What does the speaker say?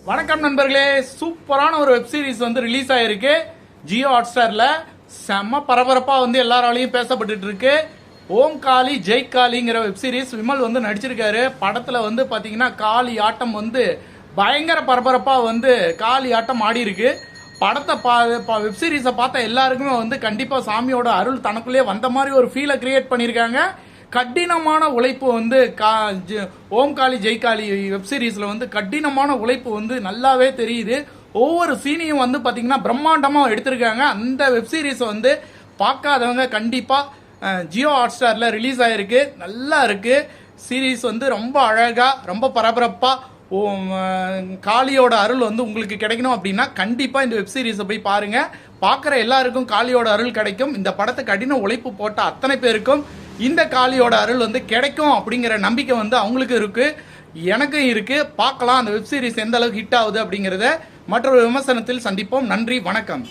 வணக்கம் நண்பர்களே, சூப்பரான ஒரு வெப் சீரிஸ் வந்து ரிலீஸ் ஆயிருக்கு ஜியோ ஹாட்ஸ்டார்ல. செம்ம பரபரப்பா வந்து எல்லாராலையும் பேசப்பட்டு இருக்கு. ஓம் காளி ஜெய் காளிங்கிற வெப் சீரிஸ் விமல் வந்து நடிச்சிருக்காரு. படத்துல வந்து பாத்தீங்கன்னா காளி ஆட்டம் வந்து பயங்கர பரபரப்பா வந்து காளி ஆட்டம் ஆடி இருக்கு. படத்தை வெப் சீரிஸை பார்த்த எல்லாருக்குமே வந்து கண்டிப்பா சாமியோட அருள் தனக்குள்ளே வந்த மாதிரி ஒரு ஃபீலை கிரியேட் பண்ணியிருக்காங்க. கடினமான உழைப்பு வந்து ஓம் காளி ஜெய் காளி வெப் சீரிஸ்ல வந்து கடினமான உழைப்பு வந்து நல்லாவே தெரியுது. ஒவ்வொரு சீனையும் வந்து பாத்தீங்கன்னா பிரம்மாண்டமா எடுத்திருக்காங்க. அந்த வெப் சீரிஸ் வந்து பார்க்காதவங்க கண்டிப்பா ஜியோ ஹாட்ஸ்டார்ல ரிலீஸ் ஆயிருக்கு. நல்லா இருக்கு சீரீஸ் வந்து ரொம்ப அழகா ரொம்ப பரபரப்பா. காளியோட அருள் வந்து உங்களுக்கு கிடைக்கணும் அப்படின்னா கண்டிப்பா இந்த வெப் சீரிஸை போய் பாருங்க. பார்க்குற எல்லாருக்கும் காளியோட அருள் கிடைக்கும். இந்த படத்தை கடின உழைப்பு போட்ட அத்தனை பேருக்கும் இந்த காளியோட அருள் வந்து கிடைக்கும் அப்படிங்கிற நம்பிக்கை வந்து அவங்களுக்கு இருக்கு, எனக்கும் இருக்கு. பார்க்கலாம் அந்த வெப் சீரிஸ் எந்த அளவுக்கு ஹிட் ஆகுது அப்படிங்கிறத மற்றொரு விமர்சனத்தில் சந்திப்போம். நன்றி, வணக்கம்.